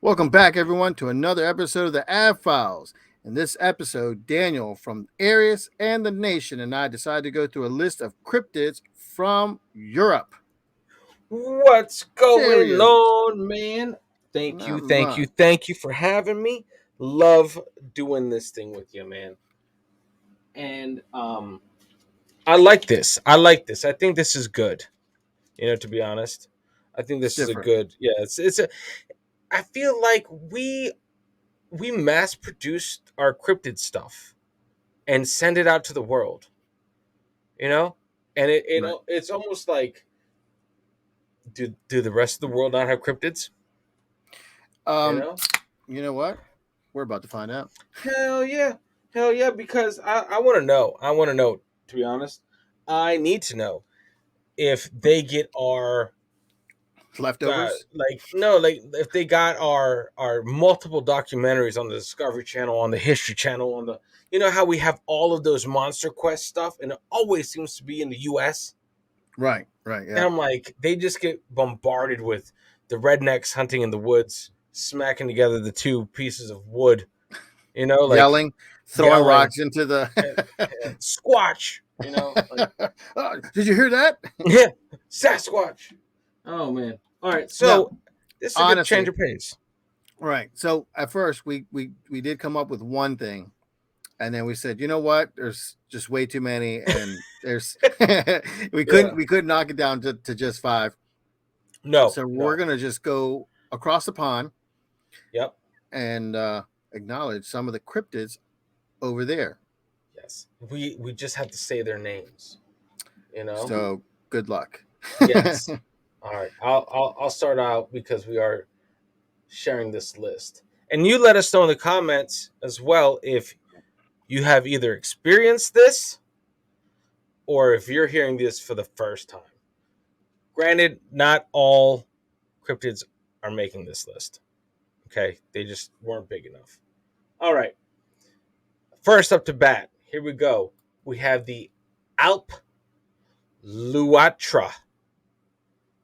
Welcome back, everyone, to another episode of the Av Files. In this episode, Daniel from Arius and the Nation and I decided to go through a list of cryptids from Europe. What's going Serious, on, man? Thank not you, thank you, much. thank you for having me. Love doing this thing with you, man. And I like this. I think this is good. To be honest, I think It's this is a different, good. Yeah, it's a. I feel like we mass produced our cryptid stuff and send it out to the world. You know, and right? it's almost like do the rest of the world not have cryptids? You Um, know. you know what? We're about to find out. Hell yeah. Hell yeah, because I want to know. I want to know, to be honest. I need to know if they get our Leftovers, like if they got our multiple documentaries on the Discovery Channel, on the History Channel, on the how we have all of those Monster Quest stuff and it always seems to be in the US. right? Right, And yeah. I'm like, they just get bombarded with the rednecks hunting in the woods, smacking together the two pieces of wood, like Yelling, throwing yelling rocks into the. Squatch, Oh, did you hear that? yeah, Sasquatch. Oh man. All right, No, so this is a good change honestly, of pace. right. So at first, we did come up with one thing, and then we said, you know what? There's just way too many, and there's we couldn't Yeah. we could knock it down to just five. No, So we're no. gonna just go across the pond Yep. and acknowledge some of the cryptids over there. Yes. We just have to say their names. You know. So good luck. Yes. All right. I'll start out because we are sharing this list, and you let us know in the comments as well if you have either experienced this or if you're hearing this for the first time. Granted, not all cryptids are making this list. Okay, they just weren't big enough. All right, first up to bat, here we go. We have the Alp Luatra.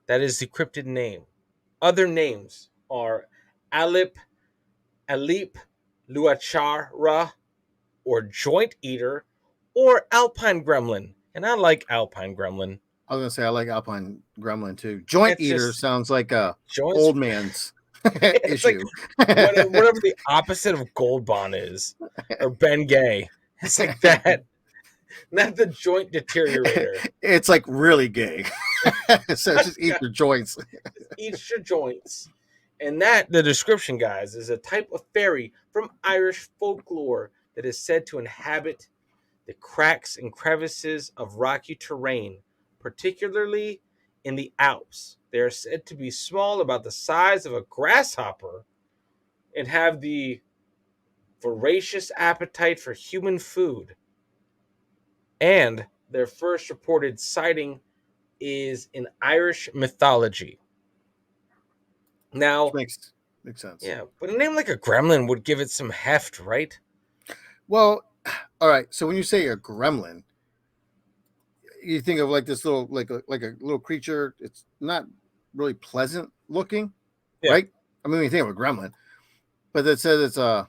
That is the cryptid name. Other names are Alip Luachara, or Joint Eater, or Alpine Gremlin. And I like Alpine Gremlin. I was gonna say I like Alpine Gremlin too. Joint It's eater just sounds like a joints. old man's It's like issue. whatever the opposite of Gold Bond is, or Ben Gay. It's like that. Not the joint deteriorator. It's like really gay. So just eat your joints. Eats your joints. And that, the description, guys, is a type of fairy from Irish folklore that is said to inhabit the cracks and crevices of rocky terrain, particularly in the Alps. They are said to be small, about the size of a grasshopper, and have the voracious appetite for human food. And their first reported sighting is in Irish mythology. Which Now, makes sense. yeah, but a name like a gremlin would give it some heft, right? Well, all right. So when you say a gremlin, you think of like this little like a little creature. It's not really pleasant looking, Yeah. right? I mean, when you think of a gremlin, but it says it's a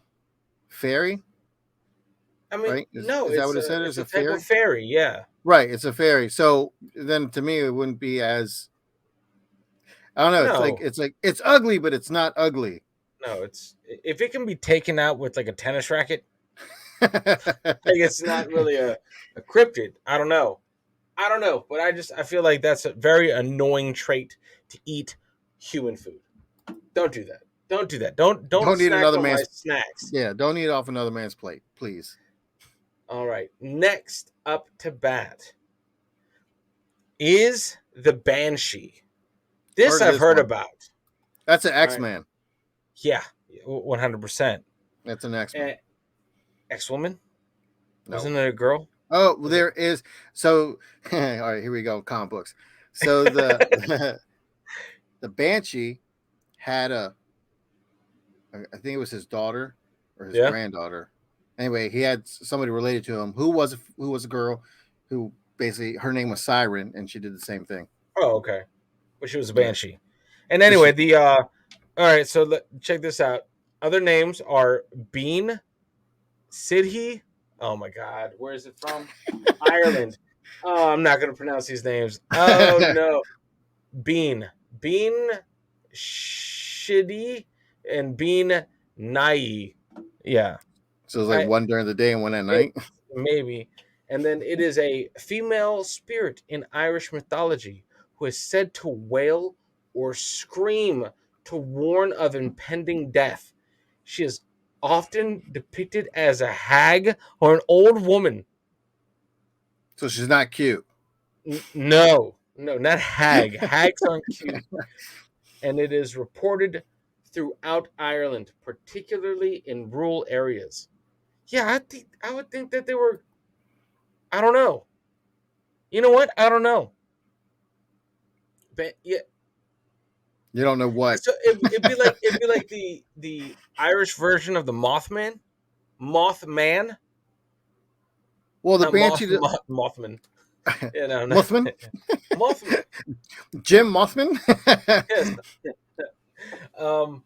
fairy, I mean, right? no, Is that what it said? it's It's a a type of fairy, fairy, yeah. right? It's a fairy. So then, to me, it wouldn't be as I don't know. No, It's ugly, but it's not ugly. no, it's if it can be taken out with like a tennis racket, like it's not really a cryptid. I don't know. I don't know, but I feel like that's a very annoying trait to eat human food. Don't do that. Don't do that. Don't Don't eat snack another on my man's. snacks. Yeah, don't eat off another man's plate, please. All right. Next up to bat is the Banshee. This Heard of I've this heard one. about. That's an All X right. Man. Yeah, 100%. That's an X Man. And X-woman? No. Wasn't it a girl? Oh, well, Was it? there is. So, all right, here we go. Comic books. So the Banshee had I think it was his daughter or his Yeah. granddaughter. Anyway, he had somebody related to him who was a girl who basically her name was Siren and she did the same thing. Oh, okay. But she was a Yeah. Banshee. And anyway, the All right, so check this out. Other names are Bean, Sidhe. Oh my God, where is it from? Ireland. Oh, I'm not gonna pronounce these names. Oh no, Bean, Bean, Shitty, and Bean Nai. Yeah, So it's like I one during the day and one at it night. maybe. And then it is a female spirit in Irish mythology who is said to wail or scream to warn of impending death. She is often depicted as a hag or an old woman. So she's not cute. No, no, not hag. Hags aren't cute. And it is reported throughout Ireland, particularly in rural areas. Yeah, I would think that they were. I don't know. You know what? I don't know. But yeah, You don't know what. so it'd be like the Irish version of the Mothman, Mothman, Well, the not banshee, Mothman. You know, no. Mothman, Mothman. Jim Mothman. Yes. Um,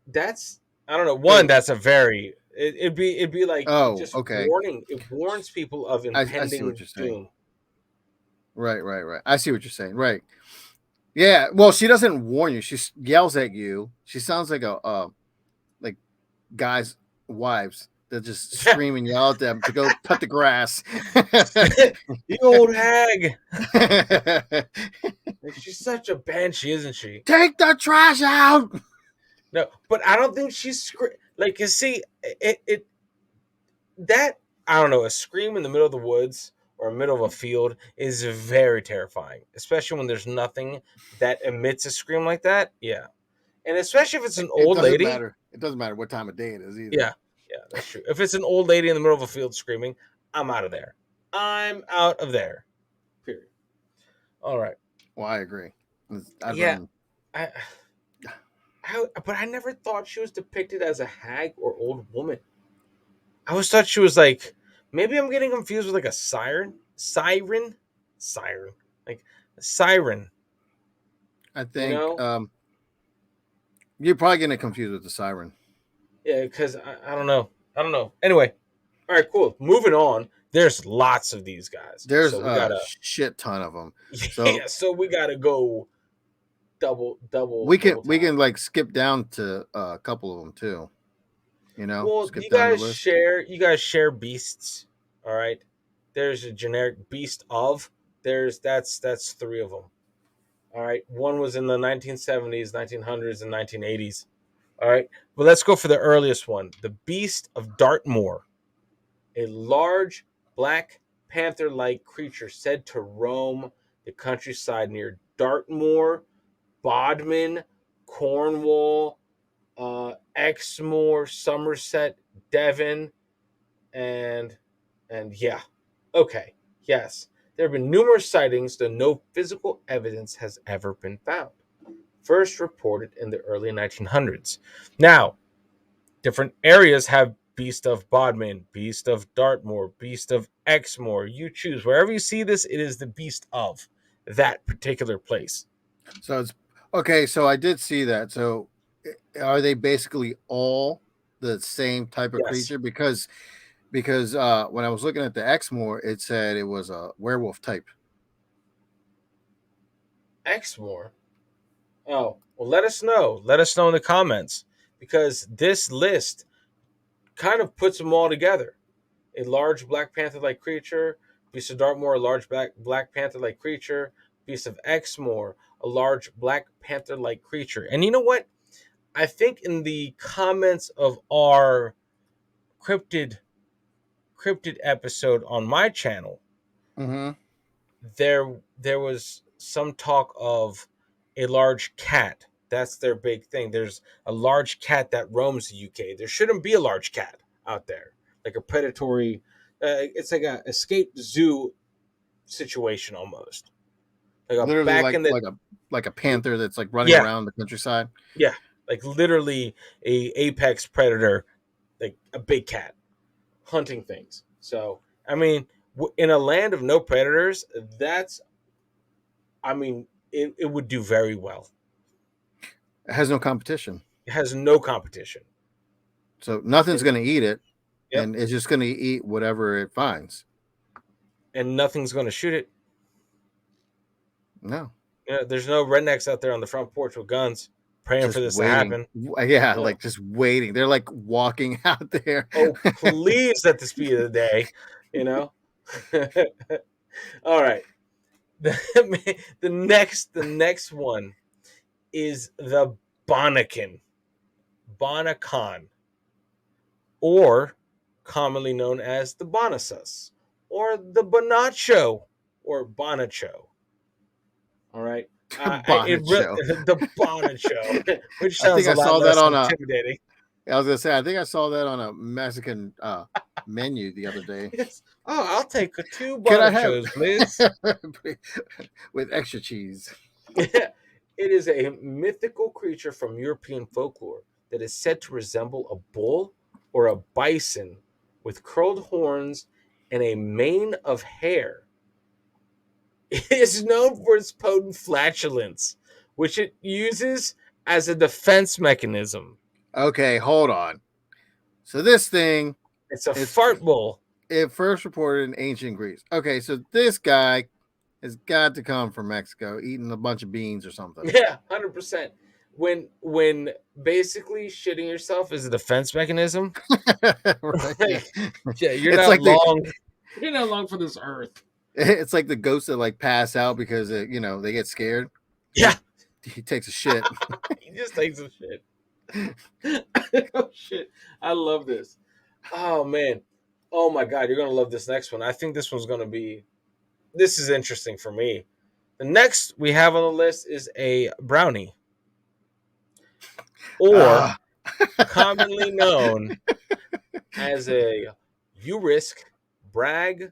that's I don't know. One, So, that's a very it'd be like oh, just okay. warning. It warns people of I see what impending you're saying. doom. Right, right, right. I see what you're saying. Right. Yeah. Well, she doesn't warn you. She yells at you. She sounds like a like guys' wives that just scream and yell at them to go cut the grass. You old hag. She's such a banshee, isn't she? Take the trash out. No, but I don't think she's like you see it that I don't know, a scream in the middle of the woods or middle of a field is very terrifying, especially when there's nothing that emits a scream like that. Yeah. And especially if it's an It old doesn't lady. matter. It doesn't matter what time of day it is either. Yeah. Yeah, that's true. If it's an old lady in the middle of a field screaming, I'm out of there. I'm out of there. Period. All right. Well, I agree. I'd Yeah. run. I, but I never thought she was depicted as a hag or old woman. I always thought she was like, maybe I'm getting confused with like a siren, like a siren. I You think know, you're probably getting confused with the siren. yeah, because I don't know, I don't know. Anyway, all right, cool. Moving on. There's lots of these guys, There's so we a gotta, shit ton of them. So yeah, so we gotta go double we time. can like skip down to a couple of them too. Well, Skip down the list. you guys share beasts. All right. There's a generic beast of. That's three of them. All right. One was in the 1970s, 1900s, and 1980s. All right. But let's go for the earliest one, the Beast of Dartmoor, a large black panther-like creature said to roam the countryside near Dartmoor, Bodmin, Cornwall, Exmoor, Somerset, Devon, and yeah. Okay. Yes. There have been numerous sightings, though no physical evidence has ever been found. First reported in the early 1900s. Now, different areas have Beast of Bodmin, Beast of Dartmoor, Beast of Exmoor. You choose. Wherever you see this, it is the Beast of that particular place. So it's okay. So I did see that. So are they basically all the same type of Yes. creature? Because when I was looking at the Exmoor, it said it was a werewolf type. Exmoor. Oh, well, let us know. Let us know in the comments because this list kind of puts them all together. A large Black Panther like creature, Beast of Dartmoor, a large Black Panther like creature, Beast of Exmoor, a large Black Panther like creature. And you know what? I think in the comments of our cryptid episode on my channel, Mm-hmm. there was some talk of a large cat. That's their big thing. There's a large cat that roams the UK. There shouldn't be a large cat out there, like a predatory. It's like a escaped zoo situation almost, like a Literally back in the like a panther that's like running yeah around the countryside. yeah, like literally a apex predator, like a big cat hunting things. So I mean, in a land of no predators, that's I mean, it would do very well. It has no competition. It has no competition. So nothing's And going to eat it, yep, and it's just going to eat whatever it finds. and nothing's going to shoot it. No, There's no rednecks out there on the front porch with guns praying for just this to waiting. happen. Yeah, Yeah. like just waiting. They're like walking out there. Oh, please let this be the day. You know. All right. The next one is the Bonacan, Bonacan, or commonly known as the Bonasus, or the Bonacho, or Bonacho. All right. It Bonnet really show. the Bonacho, which I think sounds a I lot saw that less on a. intimidating. I was gonna say I think I saw that on a Mexican menu the other day. Yes. Oh, I'll take two Could I have Bonachos, please. with extra cheese? It is a mythical creature from European folklore that is said to resemble a bull or a bison with curled horns and a mane of hair. It is known for its potent flatulence, which it uses as a defense mechanism. Okay, hold on. So this thing It's a is fart bull. it first reported in ancient Greece. Okay, so this guy has got to come from Mexico, eating a bunch of beans or something. Yeah, 100%. When basically shitting yourself is a defense mechanism, Right? Yeah. like yeah, you're It's not like the long. You're not long for this earth. it's like the ghosts that like pass out because they get scared. Yeah, He takes a shit. he just takes a shit. Oh shit. I love this. Oh man. Oh my god, you're gonna love this next one. I think this one's gonna be this is interesting for me. The next we have on the list is a brownie. Or Ah. commonly known as a Urisk, Brag,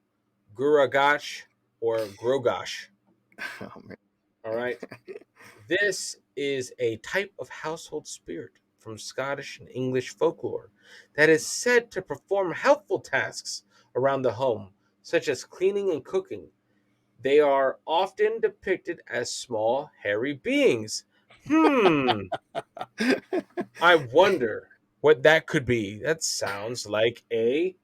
Guragash, or Grogash. Oh, man. All right. This is a type of household spirit from Scottish and English folklore that is said to perform helpful tasks around the home, such as cleaning and cooking. They are often depicted as small, hairy beings. I wonder what that could be. That sounds like a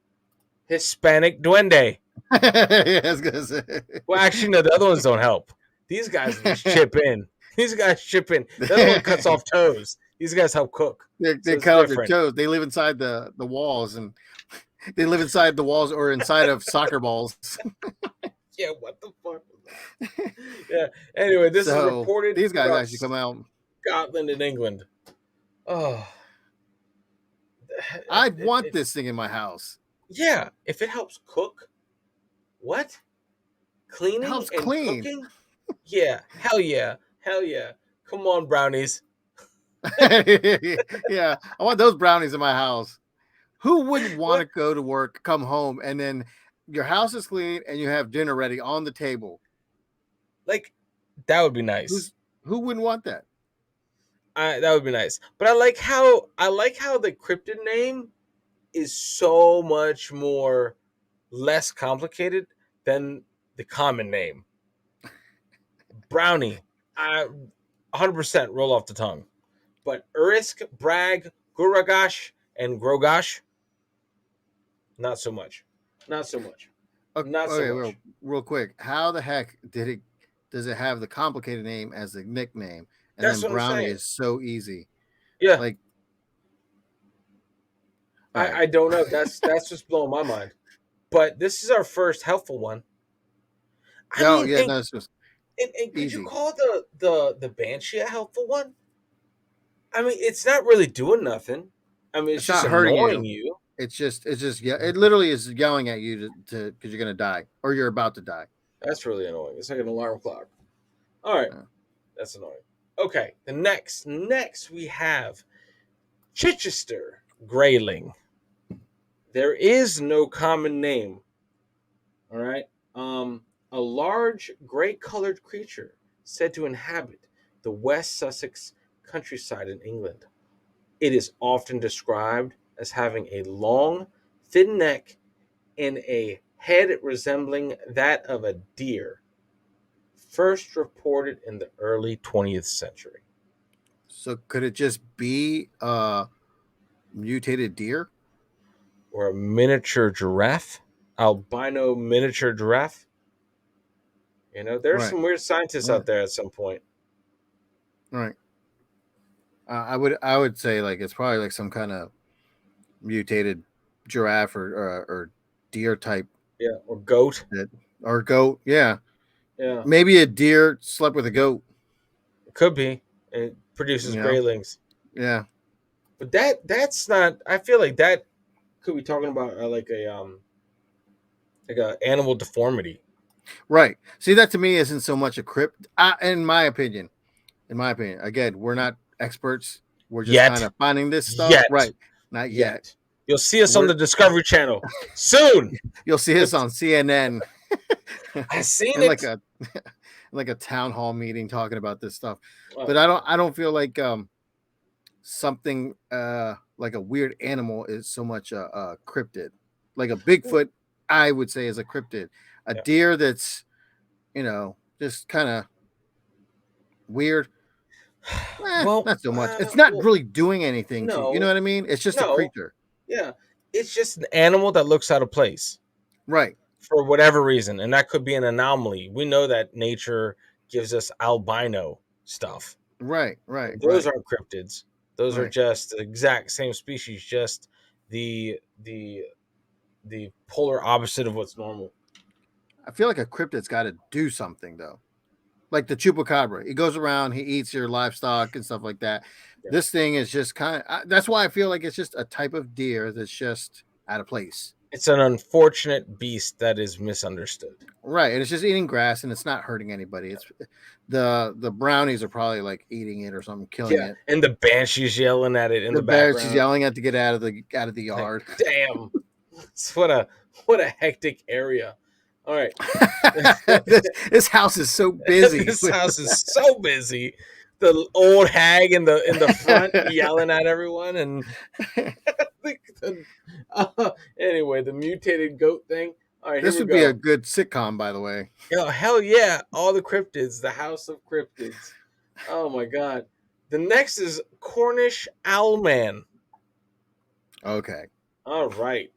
Hispanic duende. Yeah, I was gonna say. Well, actually, no, the other ones don't help. These guys just chip in. These guys chip in. The other one cuts off toes. These guys help cook. They So it's cut off their different. toes. They live inside the walls, and they live inside the walls or inside of soccer balls. Yeah, what the fuck was that? Yeah. Anyway, this is So reported these guys throughout actually come out. Scotland and England. Oh, I'd want this thing in my house. yeah. If it helps cook, what? It Cleaning helps and clean. cooking? Yeah. Hell yeah. Hell yeah. Come on, brownies. Yeah, I want those brownies in my house. Who wouldn't want to What? go to work, come home, and then your house is clean and you have dinner ready on the table? Like, that would be nice. Who wouldn't want that? That would be nice. But I like how the cryptid name is so much more less complicated than the common name. Brownie. I 100% roll off the tongue. But Urisk, Brag, Guragash, and Grogash, not so much. Not so much. Okay, Not so real, much. real quick. How the heck does it have the complicated name as the nickname, and That's then what I'm Brownie saying. is so easy? Yeah. Like, all I, right, I don't know. That's just blowing my mind. But this is our first helpful one. I no, mean, yeah, and, no, it's just and could you easy. call the Banshee a helpful one? I mean, it's not really doing nothing. I mean, it's It's just not hurting annoying you. you. It's just yeah. It literally is yelling at you to because you're gonna die or you're about to die. That's really annoying. It's like an alarm clock. All right, Yeah. that's annoying. Okay, the next we have Chichester Grayling. There is no common name. All right, a large gray-colored creature said to inhabit the West Sussex countryside in England. It is often described as having a long, thin neck and a head resembling that of a deer, first reported in the early 20th century. So could it just be a mutated deer? or a miniature giraffe, albino miniature giraffe. There's Right. some weird scientists Right. out there at some point. Right. I would say like it's probably like some kind of mutated giraffe or deer type Yeah, or goat. that or goat. Yeah, Yeah, maybe a deer slept with a goat. it could be. It produces You know. graylings, Yeah. but that's not. I feel like that could be talking about like a animal deformity. Right. See, that to me isn't so much a crypt. In my opinion. In my opinion, again, we're not experts. We're just kind Yet, of finding this stuff. yet, Right. Not yet. yet. You'll see us on We're the Discovery Channel soon. You'll see us on CNN I seen in like it. a like a town hall meeting talking about this stuff. But Oh, I don't feel like something like a weird animal is so much a cryptid. Like a Bigfoot, I would say is a cryptid. A yeah. deer that's just kind of weird. Well, Not so much. It's not well, really doing anything to you. You know no, what I mean? It's just a no, creature. yeah. It's just an animal that looks out of place Right. for whatever reason, and that could be an anomaly. We know that nature gives us albino stuff. Right. Right. Those Right. aren't cryptids. Those are Right. just the exact same species, just the the the polar opposite of what's normal. I feel like a cryptid's got to do something though. Like the chupacabra, he goes around, he eats your livestock and stuff like that. Yeah. This thing is just kind of. That's why I feel like it's just a type of deer that's just out of place. It's an unfortunate beast that is misunderstood. Right, and it's just eating grass and it's not hurting anybody. It's the brownies are probably like eating it or something, killing Yeah, it. and the banshees yelling at it in The the bear, she's background. yelling at to get out of the Like, yard. damn, what a hectic area. All right, this house is so busy. this house is so busy. The old hag in the front yelling at everyone, and anyway, the mutated goat thing. All right, here This we would be a go. good sitcom, by the way. Yo, hell yeah! All the cryptids, the House of Cryptids. Oh my god. The next is Cornish Owlman. Okay. All right,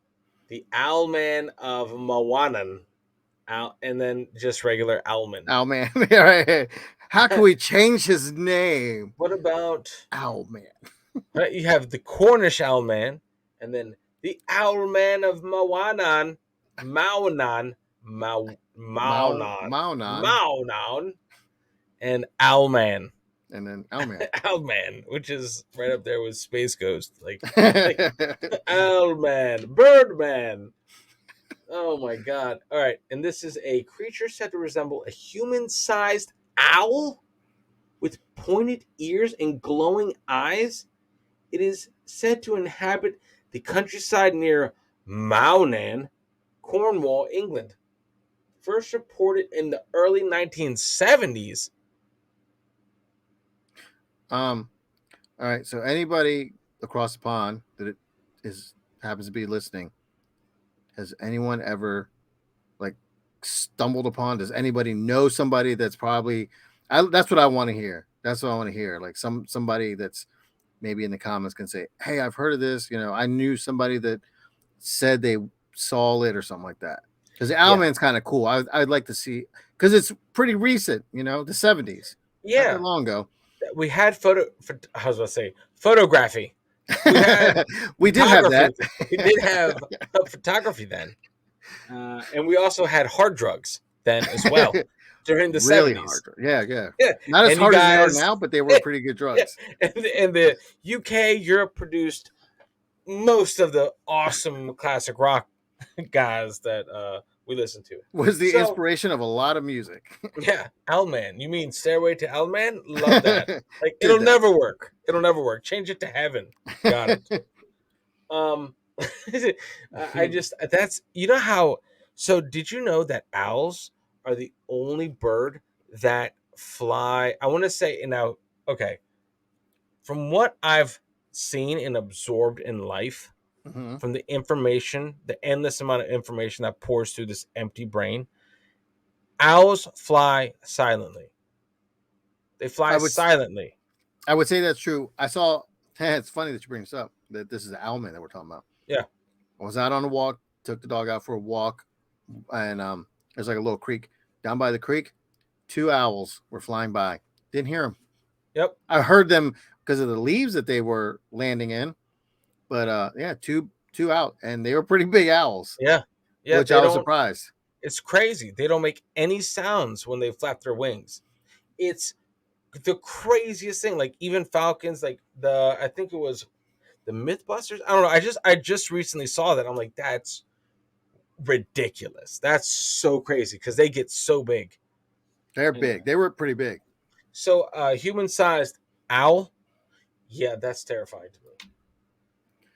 the Owlman of Mawanan. And then just regular Owlman. Oh man. Right. How can we change his name? What about Ow man. you have the Cornish Owlman, and then the Owlman of Mawanan, Maunan, Maunan, Maunan, Maunan, and Owlman. and then Owlman. Owlman, which is right up there with Space Ghost, like Owlman, Birdman. Oh my god. All right. And this is a creature said to resemble a human sized owl with pointed ears and glowing eyes. It is said to inhabit the countryside near Maunan, Cornwall, England. First reported in the early 1970s. All right. So anybody across the pond that it is happens to be listening, has anyone ever like stumbled upon? Does anybody know somebody that's probably? That's what I want to hear. That's what I want to hear. Like somebody that's maybe in the comments can say, "Hey, I've heard of this. I knew somebody that said they saw it or something like that." Because the Yeah. Owlman's kind of cool. I'd like to see because it's pretty recent. The 70s, not that Yeah. long ago. We had I was about to say photography. We had We did have photography. that. We did have photography then. And we also had hard drugs then as well during the Really 70s. hard. Yeah, yeah. Yeah. Not as And you hard as they are guys, now, but they were pretty good drugs. and the UK, Europe produced most of the awesome classic rock guys that we listen to. Was the So, inspiration of a lot of music. yeah, Owlman. You mean Stairway to Owlman? Love that. Like, Did it'll that. never work. It'll never work. Change it to heaven. Got it. Um, I just that's how. So did you know that owls are the only bird that fly? I want to say now. Okay, from what I've seen and absorbed in life, Mhm. from the information, the endless amount of information that pours through this empty brain, owls fly silently. They I fly would silently. I would say that's true. I saw. It's funny that you bring this up. That this is the owlman that we're talking about. Yeah. I was out on a walk. Took the dog out for a walk, and there's like a little creek. Down by the creek, two owls were flying by. Didn't hear them. Yep. I heard them because of the leaves that they were landing in. But yeah, two out, and they were pretty big owls, Yeah. Yeah. which They I was don't. surprised. It's crazy. They don't make any sounds when they flap their wings. It's the craziest thing. Like even falcons, like I think it was the Mythbusters. I don't know. I just recently saw that. I'm like, that's ridiculous. That's so crazy because they get so big. They're You know. big. They were pretty big. So human sized owl, yeah, that's terrifying to me.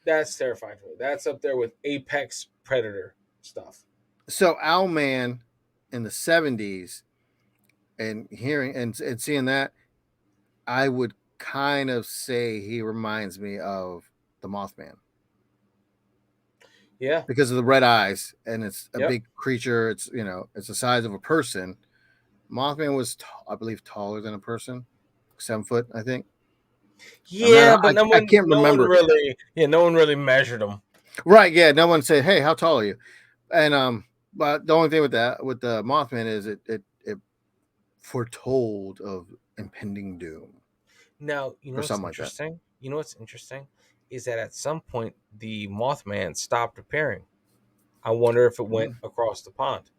That's terrifying to me. That's up there with apex predator stuff. So Owlman in the '70s, and hearing and seeing that, I would kind of say he reminds me of the Mothman Yeah. because of the red eyes, and it's a Yep. big creature. It's it's the size of a person. Mothman was, I believe, taller than a person, 7 foot, I think. Yeah, but I can't no one remember. really, yeah, no one really measured them. Right? Yeah. No one said, "Hey, how tall are you?" And but the only thing with the Mothman is it foretold of impending doom Now, you know or what's something like that. interesting? You know what's interesting is that at some point the Mothman stopped appearing. I wonder if it went Mm. across the pond.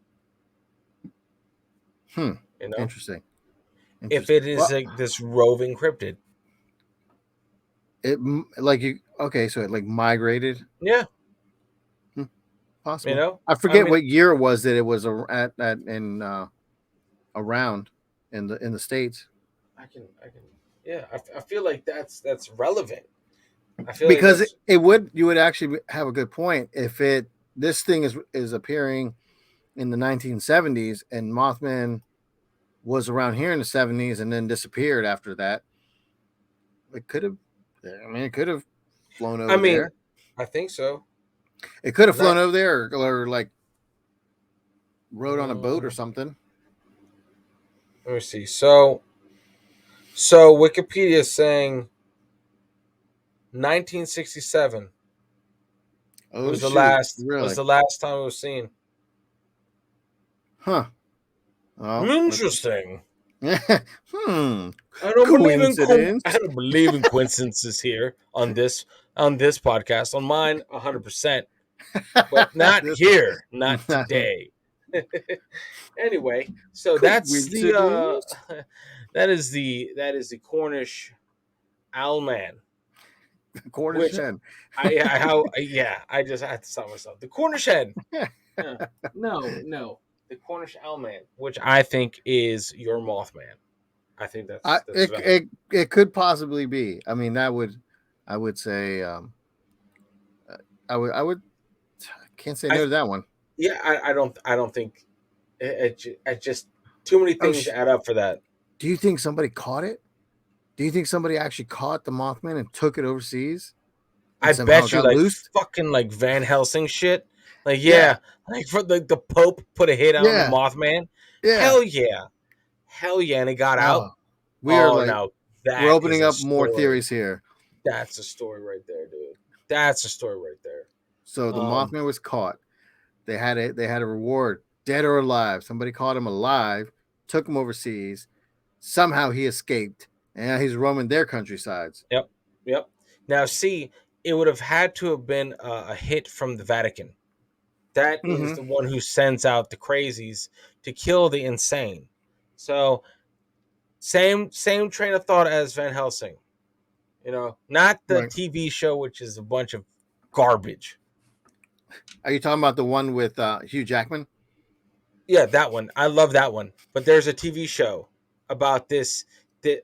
Hmm. You know, Interesting. if Interesting. it is Well, like this roving cryptid. like you okay, so it like migrated. Yeah, Hmm, you possible. know. I I forget mean, what year it was that it was at in around in the states I can. Yeah, I feel like that's relevant. I feel like because that's. it would you would actually have a good point if it this thing is appearing in the 1970s and Mothman was around here in the 70s and then disappeared after that. It could have, I mean, it could have flown I over mean, there. I think so. It could have Not. flown over there or like rode on a boat or mm, something. Let me see. So Wikipedia is saying 1967 Oh was the shoot! last was Really? the last time it was seen. Huh? Oh, Interesting. hmm. I don't believe in I Coincidence? don't believe in coincidences here on this podcast. On mine, 100%, but not This here, not today. Anyway, so that's the coincidence? that is the Cornish owlman, Cornish which hen. I how yeah I just had to stop myself. The Cornish hen. Yeah. No, the Cornish owlman, which I think is your Mothman. I think that's valid. It could possibly be. I mean, I would say I would can't say I no to that one. Yeah, I don't think it just too many Oh, things add up for that. do you think somebody caught it? Do you think somebody actually caught the Mothman and took it overseas and I somehow bet you got like loosed? fucking like Van Helsing shit. Like Yeah, yeah, like for the Pope put a hit on the yeah, Mothman. yeah. Hell yeah, hell yeah, and it got out. Oh, we are Oh like no, we're that is opening a up more story. theories here. That's a story right there, dude. That's a story right there. So the Um, Mothman was caught. They had a reward, dead or alive. Somebody caught him alive, took him overseas. Somehow he escaped, and now he's roaming their countrysides. yep, yep. Now see, it would have had to have been a hit from the Vatican. That is Mm-hmm. the one who sends out the crazies to kill the insane. So same train of thought as Van Helsing. Not the Right. TV show, which is a bunch of garbage. Are you talking about the one with Hugh Jackman? Yeah, that one. I love that one. But there's a TV show about this.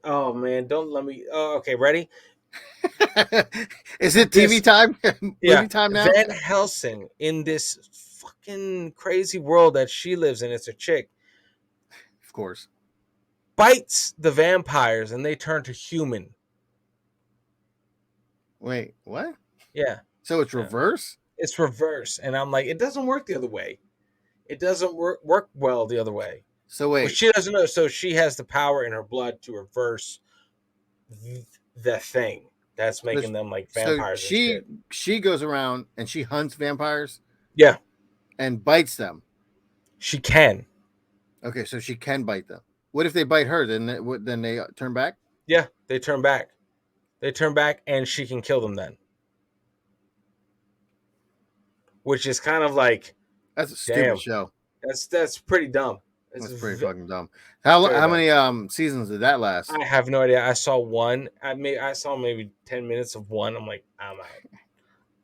Oh man, don't let me. Oh, okay, ready? Is it TV This time? Yeah, Movie time now? Van Helsing in this fucking crazy world that she lives in. It's a chick Of course. bites the vampires and they turn to human. Wait, what? Yeah, So it's yeah. reverse? It's reverse, and I'm like, it doesn't work the other way. It doesn't work well the other way. So Well, wait, she doesn't know, so she has the power in her blood to reverse the thing that's So, making them like so vampires and she shit. she goes around and she hunts vampires Yeah, and bites them. she can. Okay, so she can bite them. What if they bite her? Then they turn back. Yeah, they turn back. They turn back, and she can kill them then, which is kind of like, That's a stupid damn, show. that's pretty dumb. It's That's pretty fucking dumb. How very how dumb. many seasons did that last? I have no idea. I saw one. I saw maybe 10 minutes of one. I'm like, I'm out.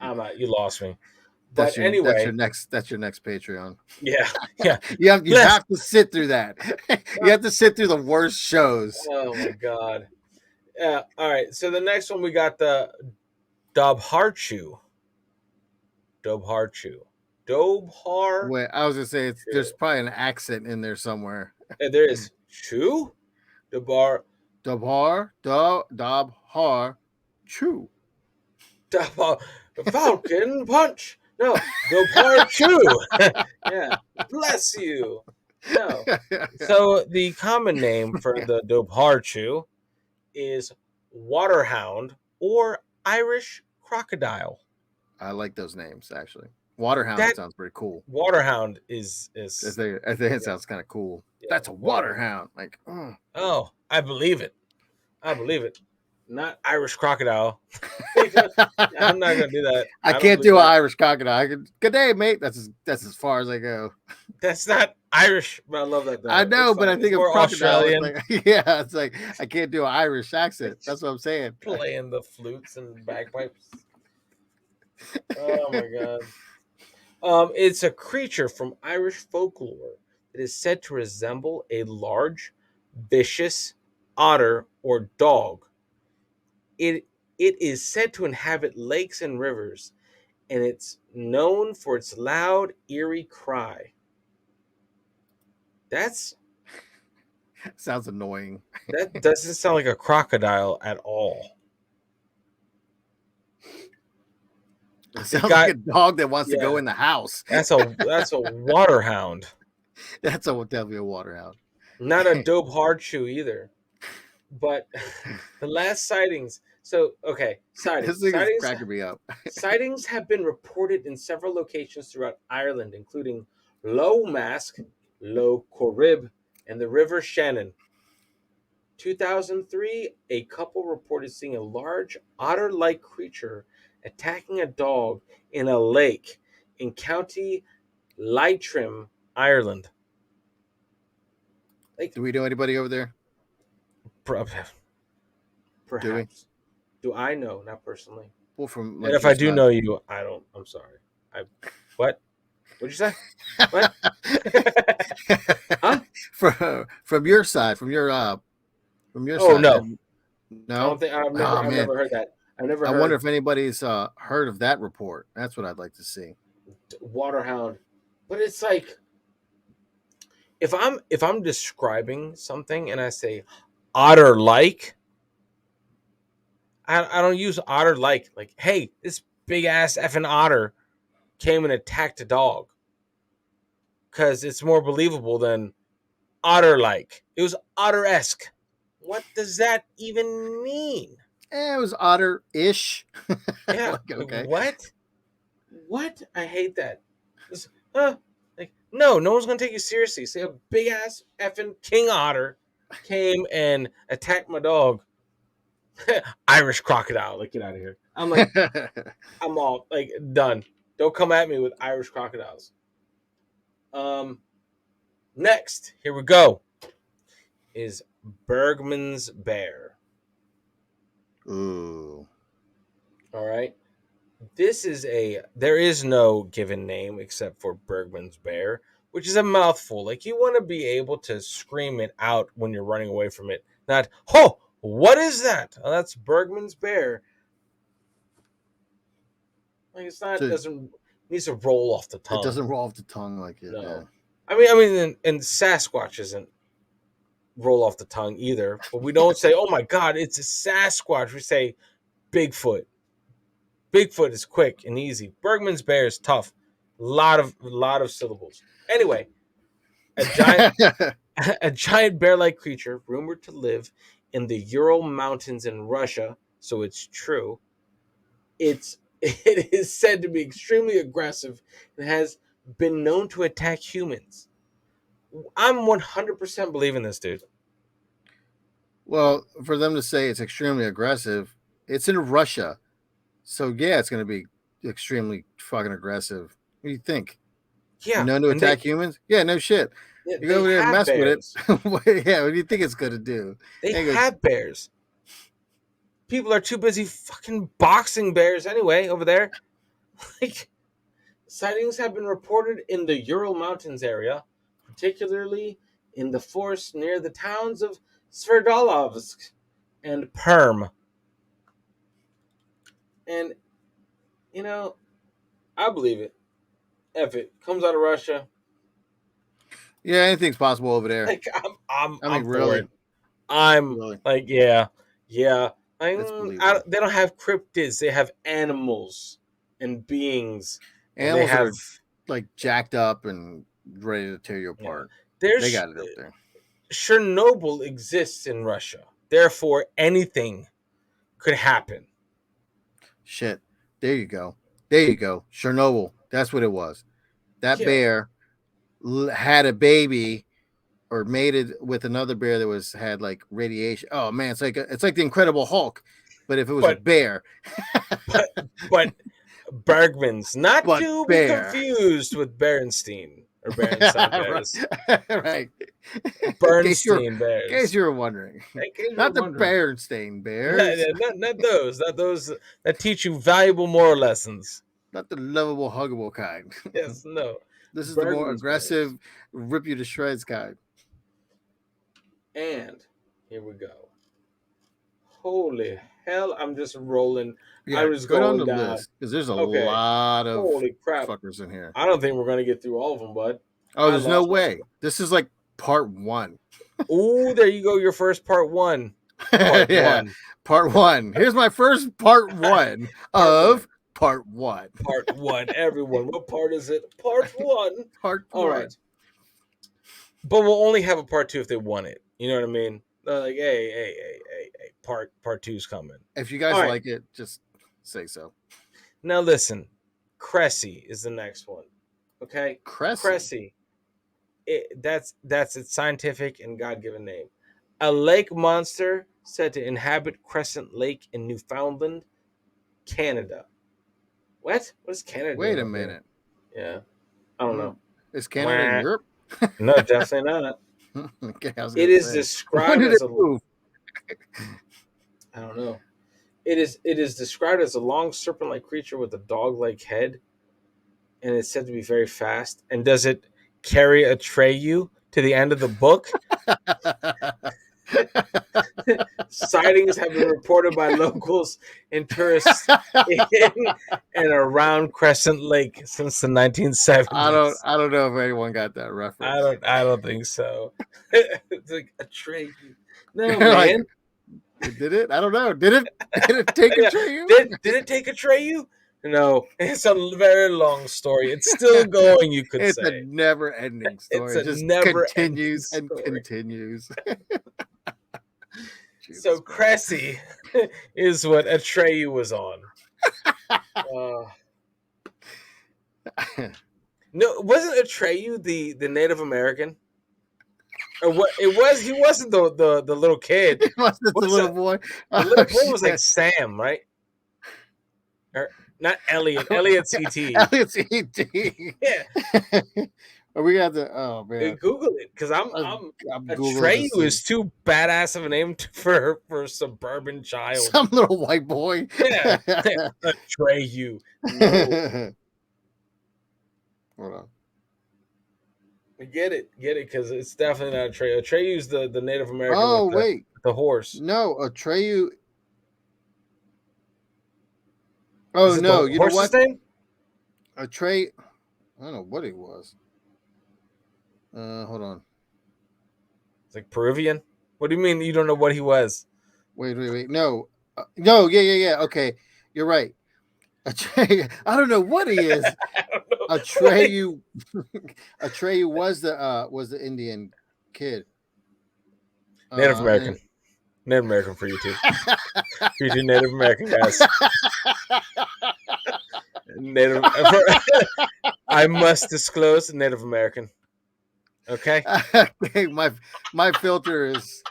I'm out. You lost me. But anyway, That's your next Patreon. yeah, yeah. You Bless. have to sit through that. You have to sit through the worst shows. Oh my god. Yeah. All right. So the next one we got the Dobharchu. Dobharchu. Dobharchu. Wait, I was gonna say there's probably an accent in there somewhere. There is Chu. Dobar. Dobhar, Chew. Falcon punch. No, Dobharchu. Yeah. Bless you. No. So the common name for the Dobharchu is waterhound or Irish crocodile. I like those names actually. Waterhound That sounds pretty cool. waterhound is I think it yeah, sounds kind of cool. yeah, That's a waterhound. waterhound. Like, oh. Oh, I believe it. I believe it. Not Irish crocodile. I'm not gonna do that. I I don't can't believe do an that. Irish crocodile. Good day, mate. That's as far as I go. That's not Irish, but I love that I though. It's know, but fine. I It's think of more crocodile. It's Australian, like, yeah, it's like I can't do an Irish accent. That's what I'm saying. playing the flutes and bagpipes. Oh my god. It's a creature from Irish folklore that is said to resemble a large, vicious otter or dog. It it is said to inhabit lakes and rivers, and it's known for its loud, eerie cry. That's Sounds annoying. that doesn't sound like a crocodile at all. It It sounds like got a dog that wants to yeah. go in the house. That's a waterhound, That's definitely a waterhound. not a dope hard shoe either. But the last sightings. So okay, This sightings. thing is Sightings. cracking me up. Sightings have been reported in several locations throughout Ireland, including Lough Mask, Lough Corrib, and the River Shannon. 2003, a couple reported seeing a large otter-like creature attacking a dog in a lake in County Leitrim, Ireland. Like Do we know anybody over there? Do we? perhaps. Do I know? Not personally. Well, from And like if your I do side. know you, I don't. I'm sorry. I what? What'd you say? What? Huh? From your Oh side. no, I don't No. think Oh I've man, never heard that. I've never I wonder heard if anybody's heard of that report. That's what I'd like to see. waterhound, but it's like if I'm describing something and I say otter like, I don't use otter like hey, this big ass effing otter came and attacked a dog because it's more believable than otter like. It was otter esque. What does that even mean? It was otter-ish. Yeah, Like, like okay. what? What? I hate that. Just, like no one's gonna take you seriously. Say a big ass effing king otter came and attacked my dog. Irish crocodile. Like get out of here. I'm like I'm all like done. Don't come at me with Irish crocodiles. Um, next here we go is Bergman's bear. Ooh. All right. There is no given name except for Bergman's bear, which is a mouthful. Like you want to be able to scream it out when you're running away from it. Not, oh, what is that? Oh, that's Bergman's bear. Like it's not So doesn't needs to roll off the it tongue. doesn't roll off the tongue like it. Yeah. No. I mean, and Sasquatch isn't roll off the tongue either. But we don't say, oh my god, it's a Sasquatch. We say Bigfoot. Bigfoot is quick and easy. Bergman's bear is tough. Lot of syllables. Anyway, a giant a giant bear-like creature rumored to live in the Ural Mountains in Russia so it's true. It is said to be extremely aggressive and has been known to attack humans. I'm 100% believing this, dude. Well, for them to say it's extremely aggressive, it's in Russia. So yeah, it's going to be extremely fucking aggressive. What do you think? Yeah, Known to and attack humans? Yeah, no shit. You go they over there and have mess with it. bears. Yeah, what do you think it's going to do? They They go, have bears. People are too busy fucking boxing bears anyway over there. Like, sightings have been reported in the Ural Mountains area, particularly in the forest near the towns of Sverdlovsk and Perm. And you know, I believe it. If it comes out of Russia, yeah, anything's possible over there. like I'm I mean, I'm for really, it. I'm really, like, yeah, yeah. Like, it's believable. they don't have cryptids. They have animals and beings, and they Animals that have, are like jacked up and ready to tear you yeah. apart. They There's got it up there. Chernobyl exists in Russia. Therefore, anything could happen. Shit. There you go. There you go. Chernobyl. That's what it was. That Yeah, bear had a baby or mated with another bear that was had like radiation. Oh man, it's like the Incredible Hulk, but if it was a but bear, but but Bergman's, not but to be bear. confused with Berenstein or Berenstain Right. Bears. Right. Bernstein In case Bears. you were wondering. In case you're Not the wondering. Berenstain Not, Bears. not those, not those that teach you valuable moral lessons. Not the lovable, huggable kind. Yes, no. This is the more Bergman's Bears. aggressive, rip you to shreds kind. And here we go. Holy hell, I'm just rolling. Yeah, I'm just go down the going down. list because there's a Okay. lot of Holy crap. fuckers in here. I don't think we're going to get through all of them, bud. Oh, I there's no lost my. way. This is like part one. Ooh, there you go. Your first part one. Part Yeah, one. part one. Here's my first part one Part of one. part one. Part one. Everyone. What part is it? Part one. Part All one. right. But we'll only have a part two if they want it. You know what I mean? They're like, hey, part two's coming. If you guys All right. like it, just say so. Now listen, Cressy is the next one. Okay, Cressy. That's its scientific and God-given name. A lake monster said to inhabit Crescent Lake in Newfoundland, Canada. What? What is Canada Wait doing a up here? minute. Yeah, I don't know. Is Canada in Europe? No, definitely not. Okay, I was It gonna is say. When described did as it a. move? I don't know. It is described as a long serpent-like creature with a dog-like head, and it's said to be very fast. And does it carry Atreyu to the end of the book? Sightings have been reported by locals and tourists in and around Crescent Lake since the 1970s. I don't know if anyone got that reference. I don't think so. It's like Atreyu. No, Like, man. did it? I don't know. Did it take a train? Did it take Atreyu? No, it's a very long story. It's still going, you could It's a say. never-ending It's story. a It just never-ending continues and story. continues. So Cressy is what Atreyu was on. No, wasn't Atreyu the Native American? Or what? It was. He wasn't the little kid. It wasn't the What's little that? boy. The little Oh, boy was like shit. Sam, right? Or not Elliot. Elliot's ET. Elliot's ET. Yeah. We got to. Oh man, Google it because I'm Googling to Atreyu see. is too badass of a name for a suburban child. Some little white boy. Yeah, Atreyu. No, Hold on. get it, because it's definitely not Atreyu. Atreyu's the Native American. Oh with wait, the horse. no, Atreyu. Oh no, you know what? Name? Atreyu. I don't know what he was. Hold on. It's like Peruvian. What do you mean you don't know what he was? Wait. No, no. Yeah. Okay, you're right. Atreyu. I don't know what he is. Atreyu. Atreyu was the Indian kid. Native American. Native American for you too. For you two Native American guys. Native. I must disclose Native American. Okay. Okay, my filters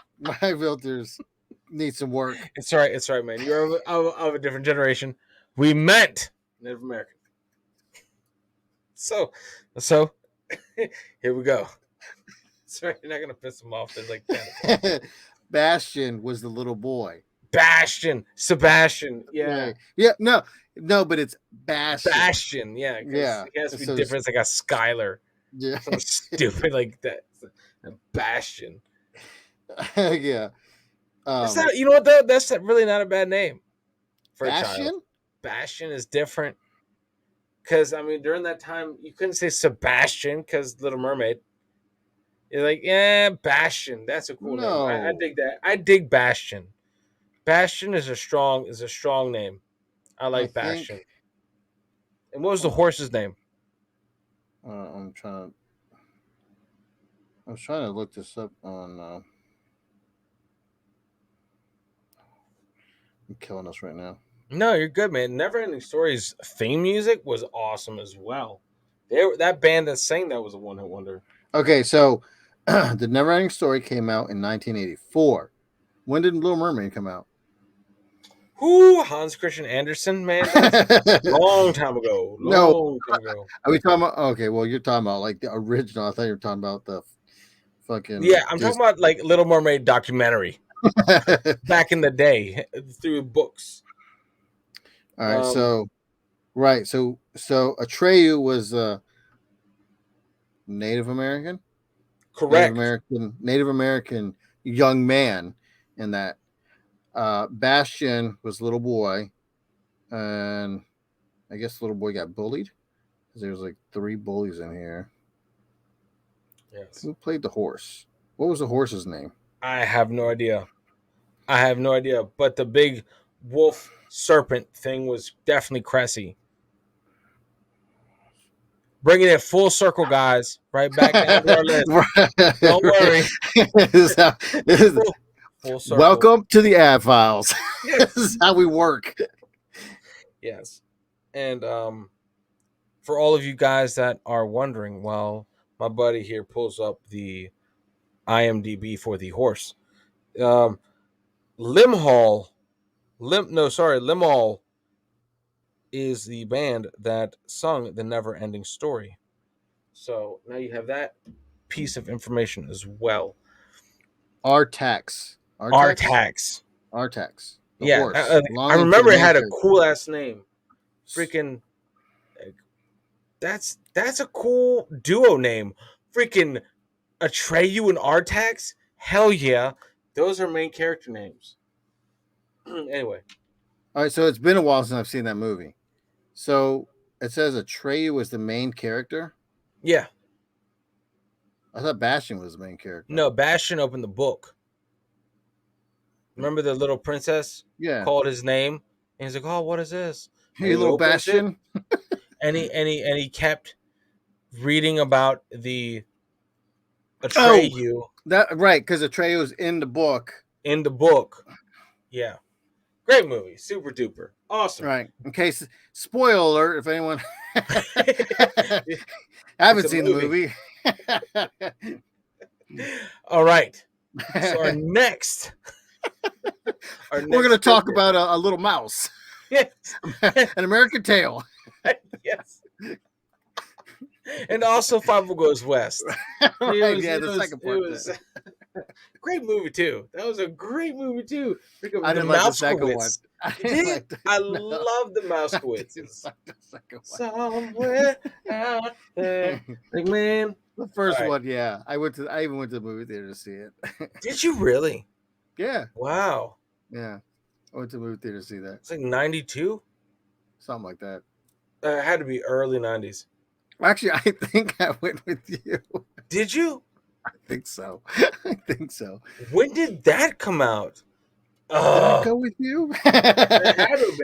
need some work. It's right. It's right, man. You're of a different generation. We meant Native American. So here we go. Sorry, you're not gonna piss them off. There's like 10. Bastion was the little boy. Bastion, Sebastian, yeah, Right. Yeah, no, but it's Bastion. Yeah, Yeah. it has to be So different. It's like a Skylar, yeah. something stupid like that. A Bastion. Yeah. It's not. You know what though? That's really not a bad name for a child. Bastion? Bastion is different because I mean during that time you couldn't say Sebastian because Little Mermaid. You're like, yeah, Bastion. That's a cool name. I No. dig that. I dig Bastion. Bastion is a strong name. I I like think Bastion. And what was the horse's name? I'm trying to look this up on I'm killing us right now. No, you're good, man. Neverending Stories theme music was awesome as well. That band that sang that was a one-hit wonder. Okay, so the Neverending Story came out in 1984. When did Little Mermaid come out? Who? Hans Christian Andersen, man. That's long time ago. No. Long time ago. Are we talking about? Okay, well, you're talking about like the original. I thought you were talking about the fucking. Yeah, I'm talking about like Little Mermaid documentary back in the day through books. All right, so Atreyu was Native American. Correct. Native American young man in that. Bastion was little boy, and I guess the little boy got bullied because there was like 3 bullies in here. Yes. Who played the horse? What was the horse's name? I have no idea. But the big wolf serpent thing was definitely Cressy. Bringing it full circle, guys. Right back down to our list. Don't worry. Full circle. Welcome to the ad files. This is how we work. Yes. And for all of you guys that are wondering, while my buddy here pulls up the IMDb for the horse, Limhall is the band that sung the Never Ending Story. So now you have that piece of information as well. Artax. Artax. The horse. I remember it had a cool ass name. Freaking, that's a cool duo name. Freaking Atreyu and Artax. Hell yeah, those are main character names. Anyway. All right, so it's been a while since I've seen that movie. So it says Atreyu was the main character. Yeah. I thought Bastion was the main character. No, Bastion opened the book. Remember the little princess? Yeah. Called his name, and he's like, "Oh, what is this?" Hey, little Bastion. and he kept reading about the Atreyu. Oh, that right, because Atreyu was in the book. Yeah. Great movie, super duper, awesome. Right. In case, spoiler alert, if anyone haven't seen the movie. All right. So our next we're going to talk about a little mouse. Yes. An American Tail. Yes. And also Five Goes West. The second part. Great movie too. That was a great movie too. I didn't like the second one. I love the Mousekewitz. Somewhere out there, like man. The first one, yeah. I even went to the movie theater to see it. Did you really? Yeah. Wow. Yeah. I went to the movie theater to see that. It's like 92? Something like that. It had to be early 90s. Actually, I think I went with you. Did you? I think so. When did that come out? Did I go with you? It had to have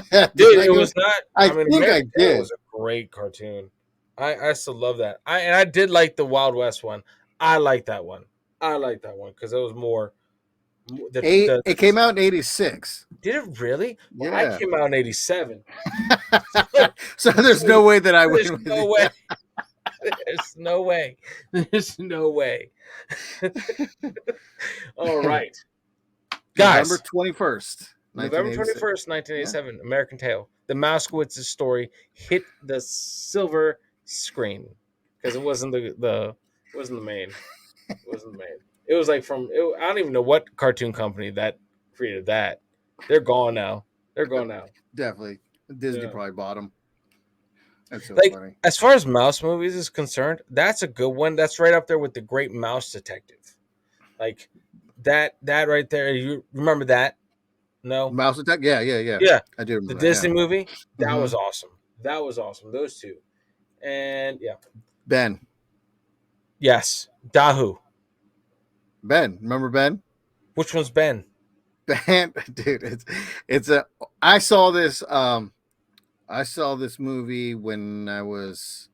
been. Dude, it was not. I think I did. It was a great cartoon. I still love that. I did like the Wild West one. I like that one because it was more It came out in 86. Did it really? Well, I Yeah. came out in 87. So there's no way that I There's went with no you. way. There's no way. There's no way. All right. November Guys, 21st, November 1986. 21st, Yeah. 1987, American Tail. The Mousewitz's story hit the silver screen because it wasn't it wasn't the main. It wasn't the main. It was like I don't even know what cartoon company that created that. They're gone now. They're gone now. Definitely. Disney Yeah. probably bought them. That's so Like funny. as far as mouse movies is concerned, that's a good one. That's right up there with the Great Mouse Detective. Like that right there. You remember that? No. Mouse Attack? Yeah, yeah, yeah. Yeah. I do The remember that. Disney Yeah. movie, that Hmm. was awesome. That was awesome. Those two. And yeah. Ben. Yes. Dahu. Ben. Remember Ben? Which one's Ben? Ben, dude, it's a I saw this movie when I was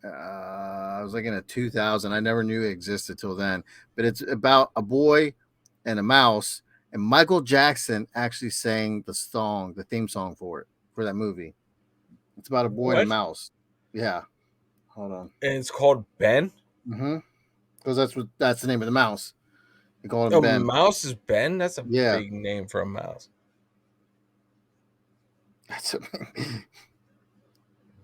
like in a 2000. I never knew it existed till then. But it's about a boy and a mouse, and Michael Jackson actually sang the theme song for that movie. It's about a boy and a What? mouse. Yeah. Hold on. And it's called Ben? Mm-hmm. Because that's the name of the mouse. They call him A Ben. mouse is Ben? That's a Yeah. big name for a mouse. That's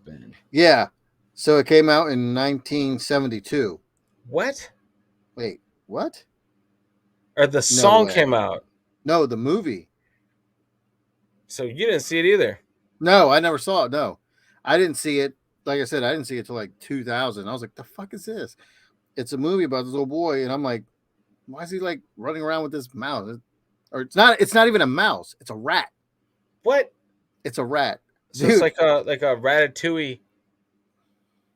Ben. yeah. So it came out in 1972. What? Wait, what? Or the No song way. came out. No, the movie. So you didn't see it either. No, I never saw it. No, I didn't see it. Like I said, I didn't see it till like 2000. I was like, the fuck is this? It's a movie about this little boy, and I'm like, why is he like running around with this mouse? Or it's not. It's not even a mouse. It's a rat. What? It's a rat. So Dude, it's like a Ratatouille.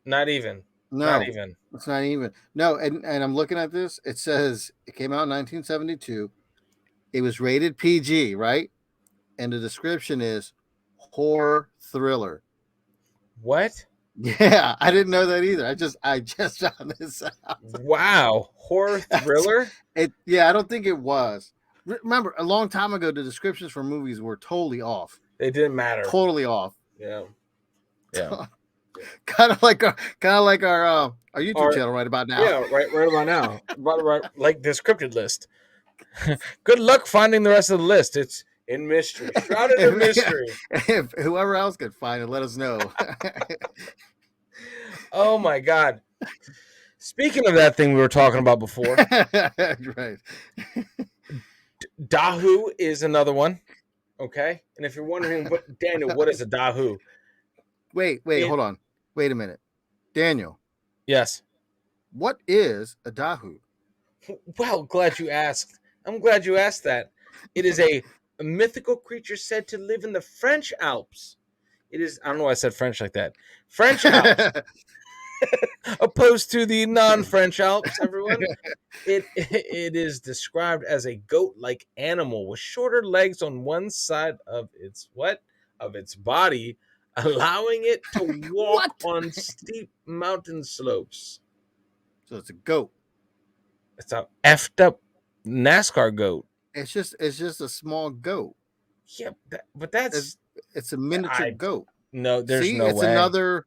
Not even. no, Not even. it's not even. No, and I'm looking at this. It says it came out in 1972. It was rated PG, right? And the description is horror thriller. What? Yeah, I didn't know that either. I just found this out. Wow. Horror thriller? Yeah, I don't think it was. Remember, a long time ago, the descriptions for movies were totally off. It didn't matter. Totally off. Yeah. Yeah. kind of like our YouTube channel right about now. Yeah, right about now. Right, like the scripted list. Good luck finding the rest of the list. It's in mystery. Shrouded in mystery. If whoever else could find it, let us know. Oh my god. Speaking of that thing we were talking about before, Right. Dahu is another one. Okay? And if you're wondering Daniel, what is a Dahu? Wait, hold on. Wait a minute. Daniel, Yes. what is a dahu? Well, glad you asked. I'm glad you asked that. It is a mythical creature said to live in the French Alps. It is, I don't know why I said French like that. French Alps, opposed to the non-French Alps, everyone. It is described as a goat-like animal with shorter legs on one side of its body, allowing it to walk on steep mountain slopes. So it's a goat. It's a effed up NASCAR goat. It's just a small goat. Yeah, but that's It's a miniature goat. no. There's See, no it's way. another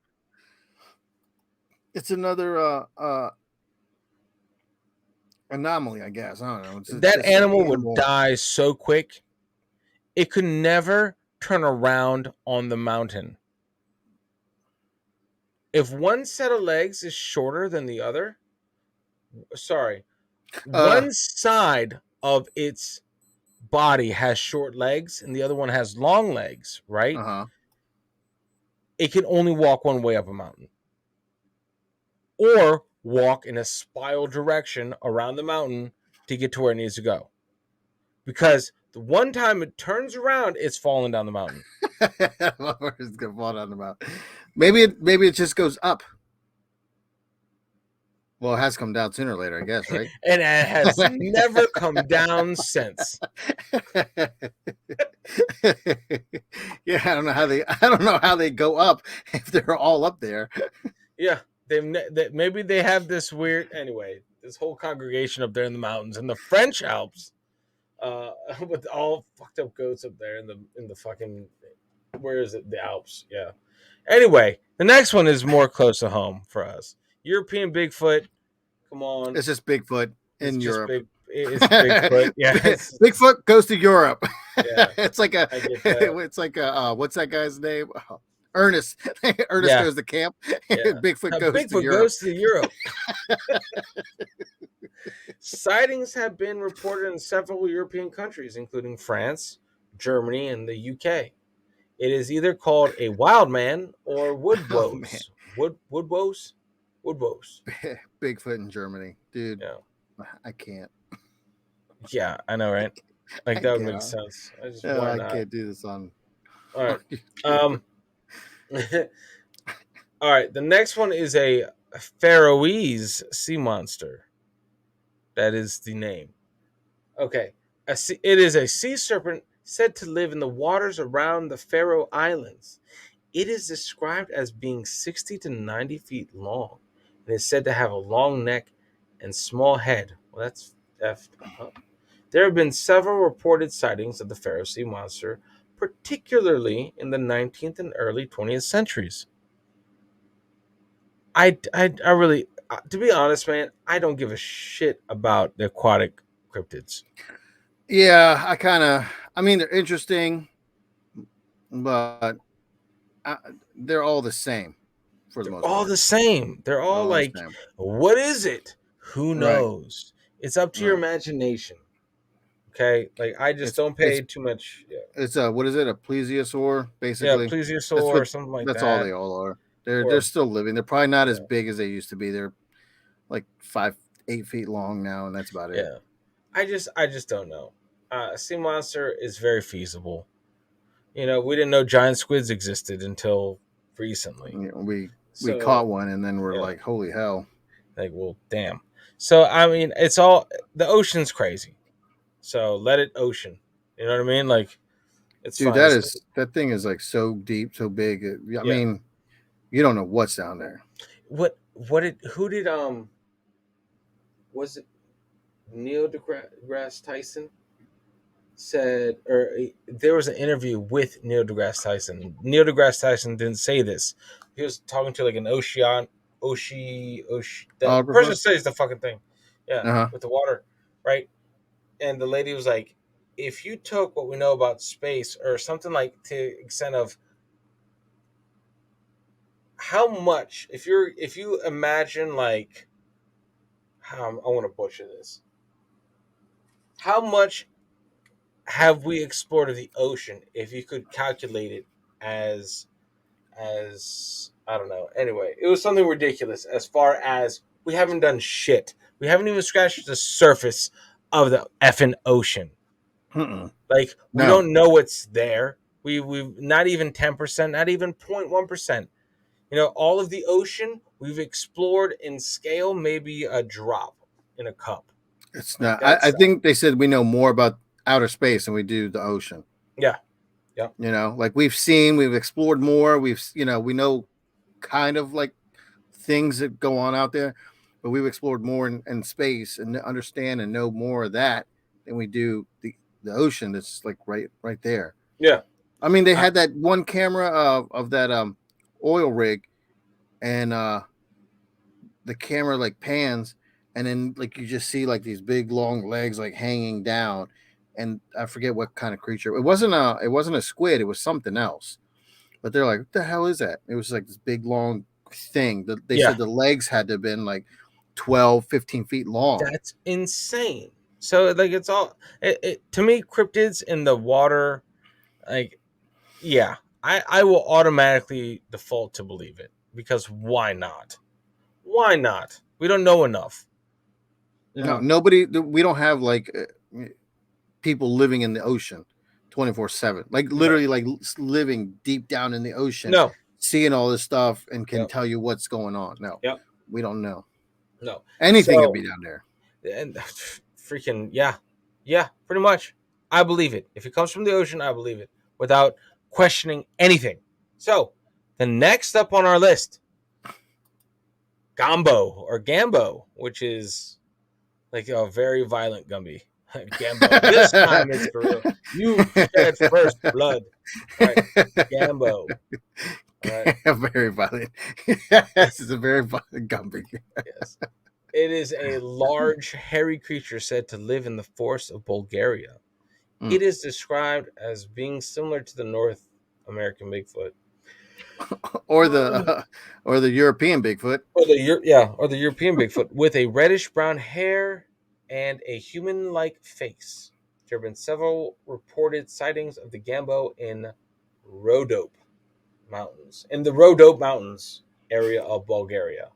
anomaly, I guess. I don't know. That animal would die so quick. It could never turn around on the mountain. If one set of legs is shorter than the other, one side of its body has short legs and the other one has long legs, right? Uh-huh. It can only walk one way up a mountain. Or walk in a spiral direction around the mountain to get to where it needs to go. Because the one time it turns around, it's falling down the mountain. It's gonna fall down the mountain. Maybe it just goes up. Well, it has come down sooner or later, I guess, right? And it has never come down since. Yeah, I don't know how they go up if they're all up there. Yeah, maybe they have this weird. Anyway, this whole congregation up there in the mountains in the French Alps. with all fucked up goats up there in the fucking, where is it? The Alps. Yeah. Anyway, the next one is more close to home for us. European Bigfoot. Come on, It's just Bigfoot it's in just Europe. big. It's Bigfoot. Yeah, Bigfoot goes to Europe. yeah. It's like a, I get that. it's like a, what's that guy's name? Ernest. Ernest Yeah, goes to camp. yeah. Bigfoot Now, goes to Bigfoot Europe. goes to Europe. Sightings have been reported in several European countries, including France, Germany, and the UK. It is either called a wild man or Oh man, woodwose. Woodwose? Woodwose. Bigfoot in Germany, dude. Yeah. I can't. Yeah, I know, right? Like I that would make can't. sense. I just No, why I not? can't do this on. All right. YouTube. All right. The next one is a Faroese sea monster. That is the name. Okay. It is a sea serpent said to live in the waters around the Faroe Islands. It is described as being 60 to 90 feet long and is said to have a long neck and small head. Well, that's effed up. There have been several reported sightings of the Faroe sea monster, particularly in the 19th and early 20th centuries. I really, to be honest, man, I don't give a shit about the aquatic cryptids. Yeah, I mean, they're interesting, but I, they're all the same for the They're most all part. the same. They're They're all all the like, same. what is it? Who Right, knows? It's up to your right. imagination. Okay, like I just It's don't it's pay too much. Yeah, it's a, what is it? A plesiosaur, yeah, basically. plesiosaur That's or what. something like That's all that, they all are. They're or still living. They're probably not as yeah, big as they used to be. They're like 5, 8 feet long now, and that's about it. yeah. I just don't know. Sea monster is very feasible. We didn't know giant squids existed until recently. You know, we So caught one, and then we're yeah, like, holy hell, like well, damn. So I mean, it's all the ocean's crazy. So let it ocean. You know what I mean? Like it's dude! fine. That thing is like so deep, so big. I Yeah. mean, you don't know what's down there. What did who did was it Neil deGrasse Tyson said, or there was an interview with Neil deGrasse Tyson. Neil deGrasse Tyson didn't say this. He was talking to like an the person Holographer. that studies the fucking thing. Yeah, Uh huh. with the water, right? And the lady was like, if you took what we know about space or something like to the extent of how much, if you imagine like how I want to butcher this, how much have we explored of the ocean if you could calculate it as I don't know. Anyway, it was something ridiculous as far as we haven't done shit. We haven't even scratched the surface of the effing ocean. Mm-mm. Like we No, don't know what's there. We've not even 10%, not even 0.1%. All of the ocean we've explored in scale, maybe a drop in a cup. it's Like not. I that's think they said we know more about outer space than we do the ocean. yeah, yeah, Like we've explored more. We know kind of like things that go on out there, but we've explored more in space and understand and know more of that than we do the ocean. That's like right there. yeah. I mean, they I, had that one camera of that oil rig, and the camera like pans, and then like you just see like these big long legs like hanging down, and I forget what kind of creature. It wasn't a squid. It was something else. But they're like, what the hell is that? It was like this big long thing. They yeah, said the legs had to have been like 12, 15 feet long. that's insane. So like it's all to me cryptids in the water, like yeah, I will automatically default to believe it because why not? Why not? We don't know enough. You No, know? nobody. We don't have like people living in the ocean 24/7. Like No. literally, like living deep down in the ocean, No. seeing all this stuff and can Yep. tell you what's going on. No, Yep. we don't know. No. Anything could So be down there. and freaking yeah. Yeah, pretty much. I believe it. If it comes from the ocean, I believe it without questioning anything. So, the next up on our list, Gambo, which is like a very violent Gumby. Gambo. This time it's for real. You shed first blood. All right, Gambo. All right. Very violent. Yes, it's a very violent Gumby. Yes. It is a large, hairy creature said to live in the forests of Bulgaria. It Mm. is described as being similar to the North American Bigfoot. Or the European Bigfoot. Or the European Bigfoot with a reddish brown hair and a human-like face. There have been several reported sightings of the Gambo in Rhodope Mountains, in the Rhodope Mountains area of Bulgaria.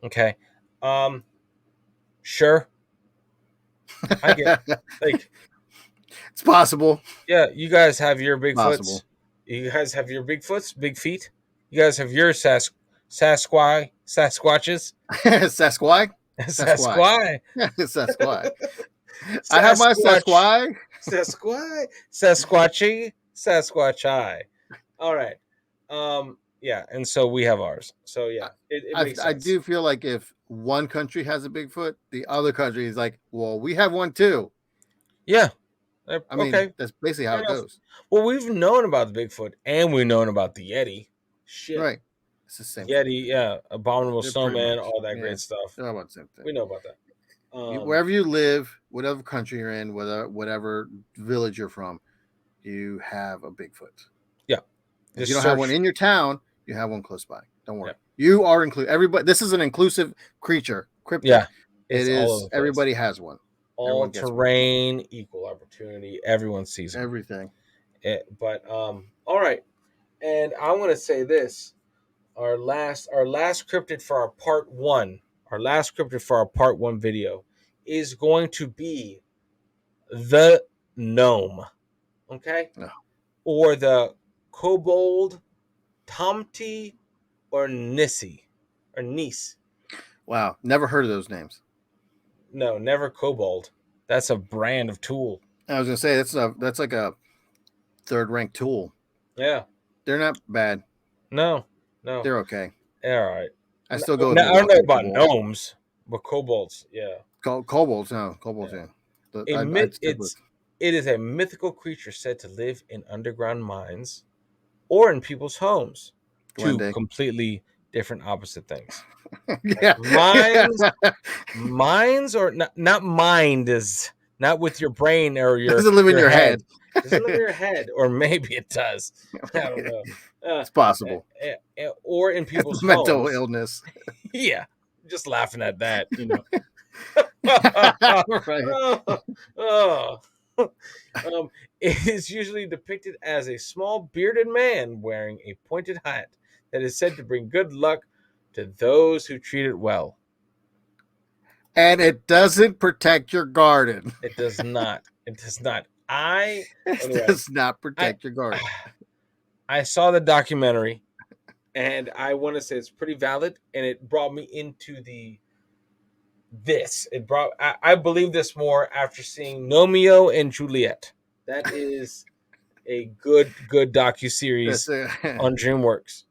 Okay, sure, I get like It's possible. yeah, you guys have your Bigfoots. Possible. You guys have your Bigfoots, big feet. You guys have your Sasquatches, Sasquatch. Sasquatch. Sasquatch. Sasquatch. I have my Sasquatch, Sasquatch. Sasquatchy. All right. Yeah, and so we have ours. So yeah, it makes I sense. do feel like if one country has a Bigfoot, the other country is like, well, we have one too. Yeah. I mean, Okay. that's basically how Fair it enough. goes. Well, we've known about the Bigfoot and we've known about the Yeti. Shit. Right. It's the same Yeti, thing. yeah, abominable They're pretty snowman, much, all that yeah, great stuff. they're all about the same thing. We know about that. Wherever you live, whatever country you're in, whatever village you're from, you have a Bigfoot. Yeah. If you don't have one in your town, you have one close by. Don't worry. Yeah. You are included. Everybody. This is an inclusive creature. Cryptid. Yeah. It is. Everybody has one. All terrain, equal opportunity. Everyone sees it. Everything. But all right. And I want to say this. Our last cryptid for our part one, video is going to be the gnome. Okay? No. Or the kobold, tomty, or nissi. Or niece. Wow. Never heard of those names. No, never kobold. That's a brand of tool. I was gonna say that's like a third ranked tool. Yeah. They're not bad. No. They're okay. All right. I still go with I don't know about gnomes, but kobolds, yeah. Kobolds, no. Kobolds, yeah. It is a mythical creature said to live in underground mines or in people's homes. Two completely different opposite things. Yeah. Mines or not mind is not with your brain or your doesn't live in your head. It doesn't live in your head, or maybe it does. I don't know. It's possible. Or in people's mental homes. illness. Yeah, just laughing at that, you know. It is usually depicted as a small bearded man wearing a pointed hat that is said to bring good luck to those who treat it well. And it doesn't protect your garden. It does not. It does not. It does not protect your garden. I saw the documentary, and I want to say it's pretty valid, and it brought me into this. I believe this more after seeing Romeo and Juliet. That is a good docuseries on DreamWorks.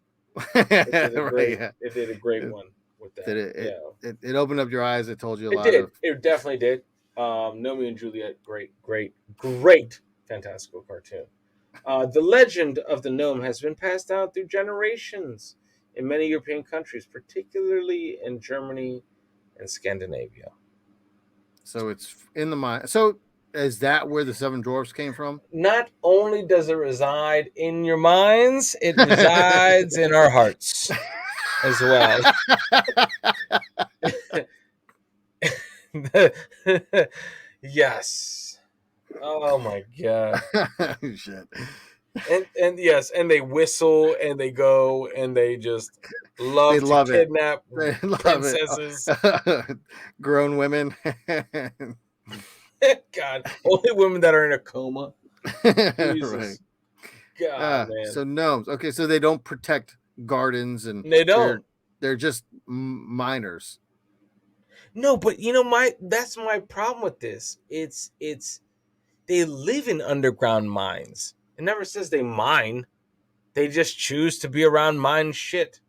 It did a great one with that. It opened up your eyes. It told you a lot. It definitely did. Romeo and Juliet, great, fantastical cartoon. The legend of the gnome has been passed down through generations in many European countries, particularly in Germany and Scandinavia. So it's in the mind. So is that where the Seven Dwarfs came from? Not only does it reside in your minds, it resides in our hearts as well. Yes. Oh my god. Shit. And yes, and they whistle and they go and they just love to kidnap princesses. Grown women. God, only women that are in a coma. Jesus. Right. God, man. So gnomes. Okay, so they don't protect gardens and they don't. They're just miners. No, but you know that's my problem with this. It's they live in underground mines. It never says they mine. They just choose to be around mine shit.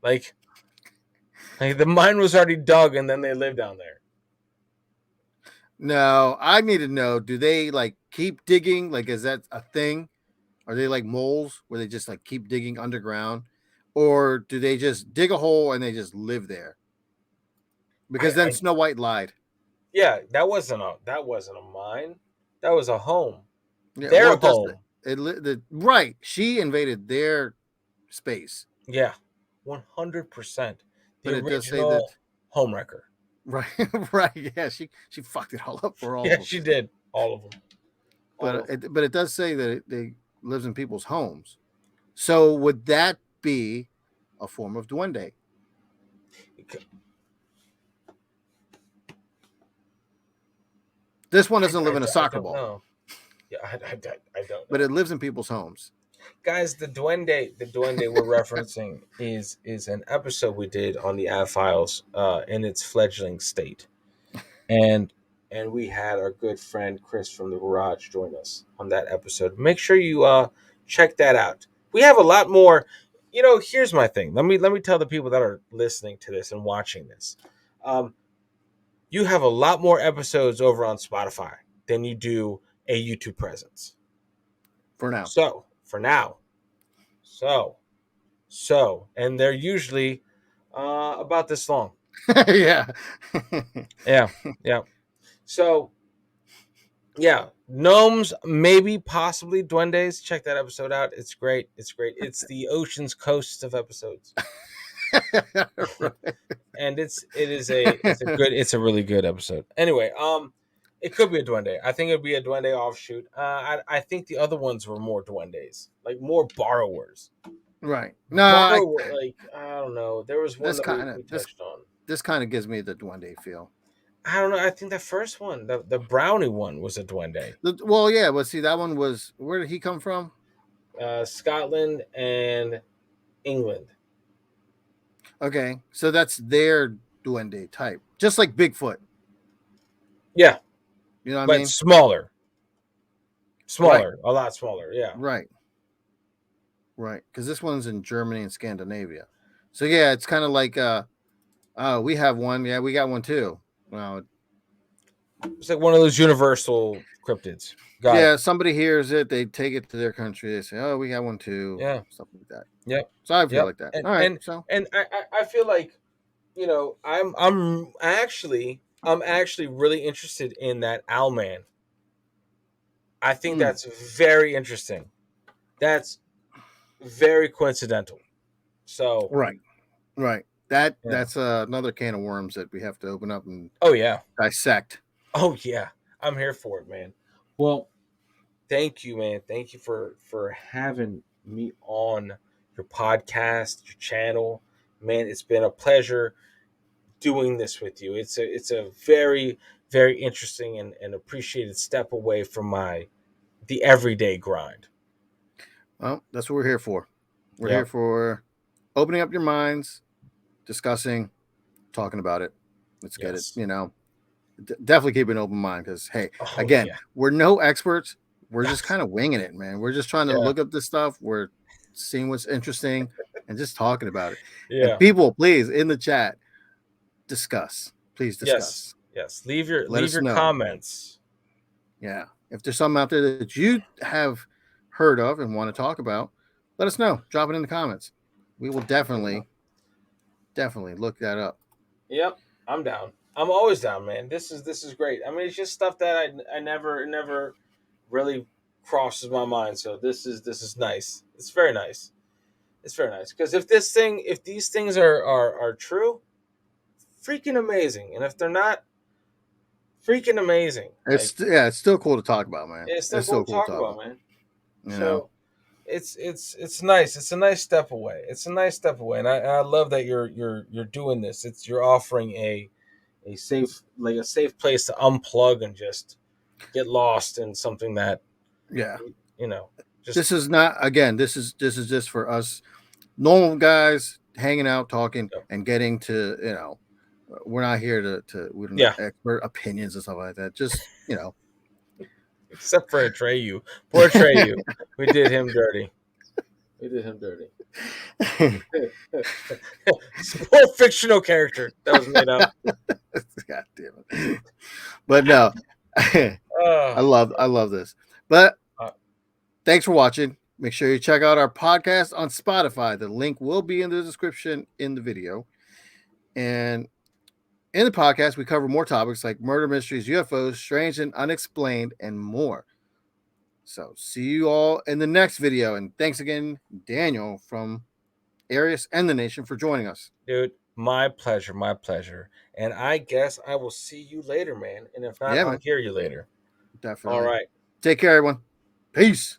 Like the mine was already dug and then they live down there. No, I need to know. Do they like keep digging? Like, is that a thing? Are they like moles where they just like keep digging underground, or do they just dig a hole and they just live there? Because then I Snow White lied. Yeah, that wasn't a mine. That was a home. Yeah, well, Their it does. home. Right. She invaded their space, Yeah, 100%. The but it does say that. original homewrecker. Right, right. Yeah, she fucked it all up for all of Yeah, them. she did. All of them. All of But it does say that they lives in people's homes. So would that be a form of duende? them. This one doesn't live in a I soccer don't ball, know. Yeah, I don't but know. it lives in people's homes. Guys, the duende we're referencing is an episode we did on the Ad Files in its fledgling state. And we had our good friend Chris from the garage join us on that episode. Make sure you check that out. We have a lot more. Here's my thing. Let me tell the people that are listening to this and watching this. Um, you have a lot more episodes over on Spotify than you do a YouTube presence. For now. So for now, so and they're usually about this long. Yeah. Yeah, yeah. So yeah, gnomes, maybe, possibly duendes. Check that episode out. It's great. It's great. It's the ocean's coast of episodes, Right. and it's a really good episode. Anyway, it could be a duende. I think it'd be a duende offshoot. I think the other ones were more duendes, like more borrowers. Right. No, Borrower, like I don't know. There was one this that kind we of touched on. this kind of gives me the duende feel. I don't know. I think the first one, the brownie one, was a duende. Well, yeah, but see, that one was where did he come from? Scotland and England. Okay, so that's their duende type, just like Bigfoot. Yeah, You know what I but mean? smaller, Right, a lot smaller. Yeah, right, right. Because this one's in Germany and Scandinavia. So yeah, it's kind of like we have one. Yeah, we got one too. Well, it's like one of those universal cryptids. Got it. yeah, somebody hears it, they take it to their country. They say, "Oh, we got one too," Yeah. stuff like that. Yep. So I feel Yep. like that. And All right, and so and I feel like I'm actually really interested in that Owlman. I think mm, that's very interesting. That's very coincidental. So right, right. yeah. That's another can of worms that we have to open up and Oh yeah. dissect. Oh yeah. I'm here for it, man. Well, thank you, man. Thank you for having me on your podcast, your channel. Man, it's been a pleasure doing this with you. It's a very, very interesting and appreciated step away from the everyday grind. Well, that's what we're here for. We're here Yep. for opening up your minds, discussing, talking about it. Let's get it. Yes. You know, definitely keep an open mind because, hey, Oh again, yeah. we're no experts. We're just kind of winging it, man. We're just trying to Yeah. look up this stuff. We're seeing what's interesting and just talking about it. And Yeah. people, please, in the chat, discuss. Please Yes. discuss. Yes. Leave your Let leave us your know. comments. Yeah. If there's something out there that you have heard of and want to talk about, let us know. Drop it in the comments. We will definitely look that up. Yep. I'm down. I'm always down, man. This is great. I mean, it's just stuff that I never really crosses my mind. So this is nice. It's very nice. It's very nice because if these things are true, freaking amazing. And if they're not, freaking amazing. Like It's still cool to talk about, man. it's still It's cool still to cool to talk talk about, about. man. You know. So it's nice. It's a nice step away. It's a nice step away, and I love that you're doing this. You're offering a safe place to unplug and just get lost in something that Yeah. you know just This is not again. This is just for us normal guys hanging out, talking, you know, and getting to we're not here to we don't have yeah. expert opinions and stuff like that. Just Except for Atreyu, poor Atreyu, we did him dirty. We did him dirty. Poor fictional character that was made up. God damn it. But no, I Uh, love this. But uh, thanks for watching. Make sure you check out our podcast on Spotify. The link will be in the description in the video. And in the podcast, we cover more topics like murder mysteries, UFOs, strange and unexplained, and more. So see you all in the next video. And thanks again, Daniel from Arius and the Nation, for joining us. dude, my pleasure, my pleasure. And I guess I will see you later, man. And if not, Yeah, I'll man. hear you later. All Definitely. right. Take care, everyone. Peace.